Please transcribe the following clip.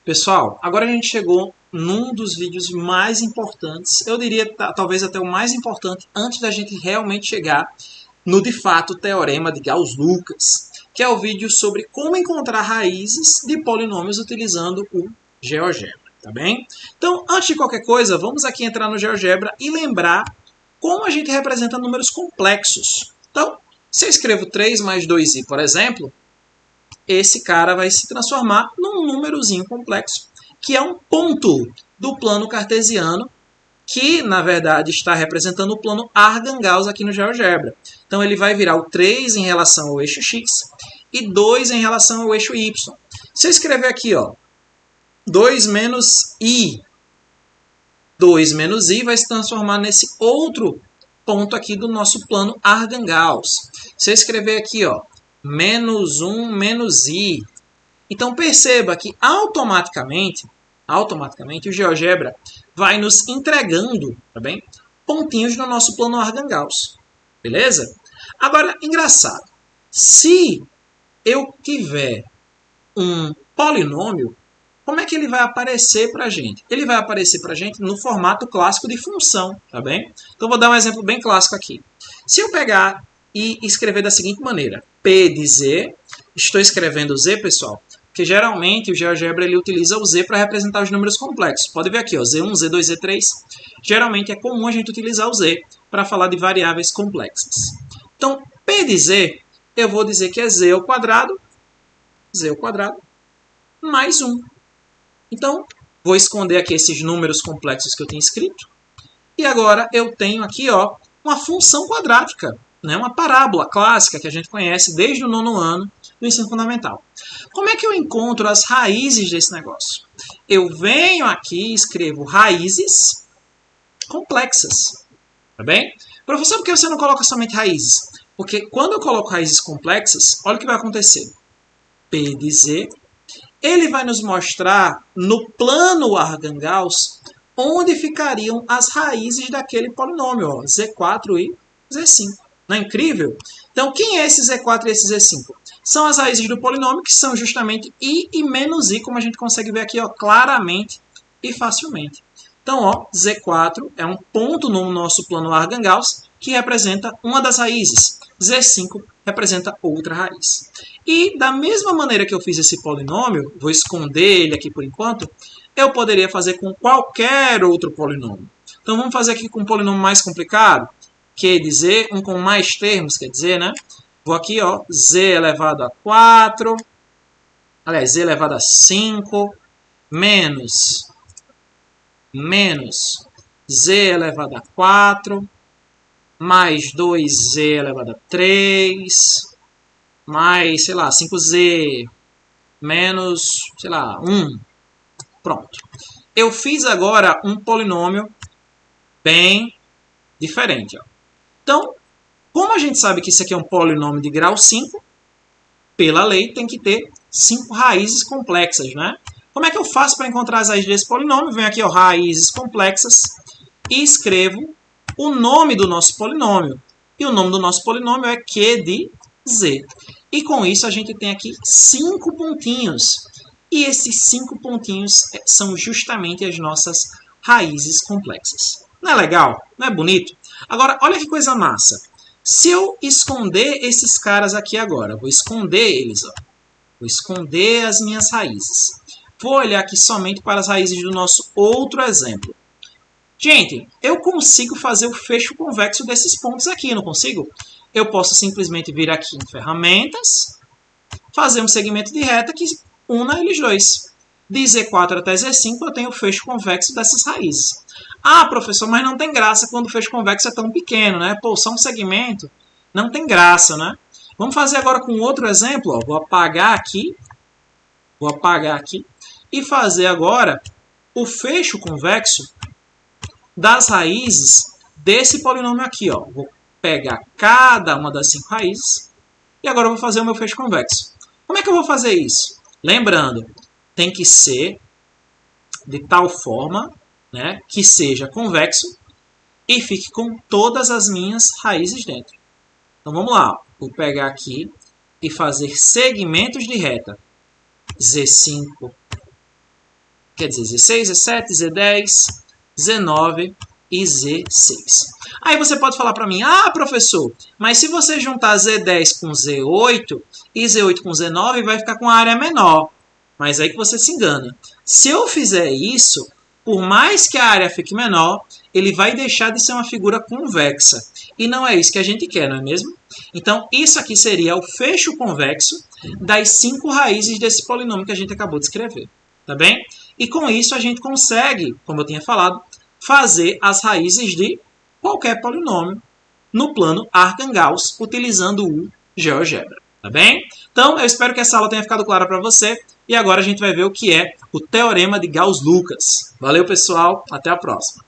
Pessoal, agora a gente chegou num dos vídeos mais importantes, eu diria talvez até o mais importante, antes da gente realmente chegar no, de fato, teorema de Gauss-Lucas, que é o vídeo sobre como encontrar raízes de polinômios utilizando o GeoGebra, tá bem? Então, antes de qualquer coisa, vamos aqui entrar no GeoGebra e lembrar como a gente representa números complexos. Então, se eu escrevo 3 mais 2i, por exemplo, esse cara vai se transformar num númerozinho complexo, que é um ponto do plano cartesiano, que, na verdade, está representando o plano Argand-Gauss aqui no GeoGebra. Então, ele vai virar o 3 em relação ao eixo x e 2 em relação ao eixo y. Se eu escrever aqui, ó, 2 menos i, 2 menos i vai se transformar nesse outro ponto aqui do nosso plano Argand-Gauss. Se eu escrever aqui, ó, menos 1 menos i. Então, perceba que automaticamente o GeoGebra vai nos entregando, tá bem, pontinhos no nosso plano Argand-Gauss. Beleza? Agora, engraçado. Se eu tiver um polinômio, como é que ele vai aparecer para a gente? Ele vai aparecer para a gente no formato clássico de função, tá bem? Então, vou dar um exemplo bem clássico aqui. Se eu pegar e escrever da seguinte maneira, P de Z, estou escrevendo Z, pessoal, porque geralmente o GeoGebra ele utiliza o Z para representar os números complexos. Pode ver aqui, ó, Z1, Z2, Z3. Geralmente é comum a gente utilizar o Z para falar de variáveis complexas. Então, P de Z, eu vou dizer que é Z ao quadrado, mais 1. Então, vou esconder aqui esses números complexos que eu tinha escrito. E agora eu tenho aqui, ó, uma função quadrática, né? Uma parábola clássica que a gente conhece desde o 9º ano do ensino fundamental. Como é que eu encontro as raízes desse negócio? Eu venho aqui e escrevo raízes complexas. Tá bem? Professor, por que você não coloca somente raízes? Porque quando eu coloco raízes complexas, olha o que vai acontecer. P de Z, ele vai nos mostrar no plano Argand-Gauss onde ficariam as raízes daquele polinômio, ó, Z4 e Z5. Não é incrível? Então, quem é esse Z4 e esse Z5? São as raízes do polinômio, que são justamente i e menos i, como a gente consegue ver aqui, ó, claramente e facilmente. Então, ó, Z4 é um ponto no nosso plano Argand-Gauss que representa uma das raízes. Z5 representa outra raiz. E da mesma maneira que eu fiz esse polinômio, vou esconder ele aqui por enquanto, eu poderia fazer com qualquer outro polinômio. Então, vamos fazer aqui com um polinômio mais complicado, quer dizer, um com mais termos, quer dizer, né? Vou aqui, ó, z elevado a 4, aliás, z elevado a 5, menos z elevado a 4, mais 2z elevado a 3, mais, sei lá, 5z, menos, sei lá, 1. Pronto. Eu fiz agora um polinômio bem diferente, ó. Então, como a gente sabe que isso aqui é um polinômio de grau 5, pela lei tem que ter 5 raízes complexas, né? Como é que eu faço para encontrar as raízes desse polinômio? Venho aqui, ó, raízes complexas, e escrevo o nome do nosso polinômio. E o nome do nosso polinômio é Q de Z. E com isso a gente tem aqui 5 pontinhos. E esses 5 pontinhos são justamente as nossas raízes complexas. Não é legal? Não é bonito? Agora, olha que coisa massa. Se eu esconder esses caras aqui agora, vou esconder eles, ó. Vou esconder as minhas raízes. Vou olhar aqui somente para as raízes do nosso outro exemplo. Gente, eu consigo fazer o fecho convexo desses pontos aqui, não consigo? Eu posso simplesmente vir aqui em ferramentas, fazer um segmento de reta que una eles dois. De Z4 até Z5 eu tenho o fecho convexo dessas raízes. Ah, professor, mas não tem graça quando o fecho convexo é tão pequeno, né? Pô, só um segmento, não tem graça, né? Vamos fazer agora com outro exemplo, ó. Vou apagar aqui e fazer agora o fecho convexo das raízes desse polinômio aqui, ó. Vou pegar cada uma das 5 raízes e agora eu vou fazer o meu fecho convexo. Como é que eu vou fazer isso? Lembrando, tem que ser de tal forma, né, que seja convexo e fique com todas as minhas raízes dentro. Então vamos lá, vou pegar aqui e fazer segmentos de reta. Z5 quer dizer, Z6, Z7, Z10, Z9 e Z6. Aí você pode falar para mim, ah, professor, mas se você juntar Z10 com Z8 e Z8 com Z9, vai ficar com a área menor. Mas aí que você se engana. Se eu fizer isso, por mais que a área fique menor, ele vai deixar de ser uma figura convexa. E não é isso que a gente quer, não é mesmo? Então, isso aqui seria o fecho convexo das 5 raízes desse polinômio que a gente acabou de escrever. Tá bem? E com isso a gente consegue, como eu tinha falado, fazer as raízes de qualquer polinômio no plano Arcangauss, utilizando o GeoGebra. Tá bem? Então, eu espero que essa aula tenha ficado clara para você. E agora a gente vai ver o que é o Teorema de Gauss-Lucas. Valeu, pessoal. Até a próxima.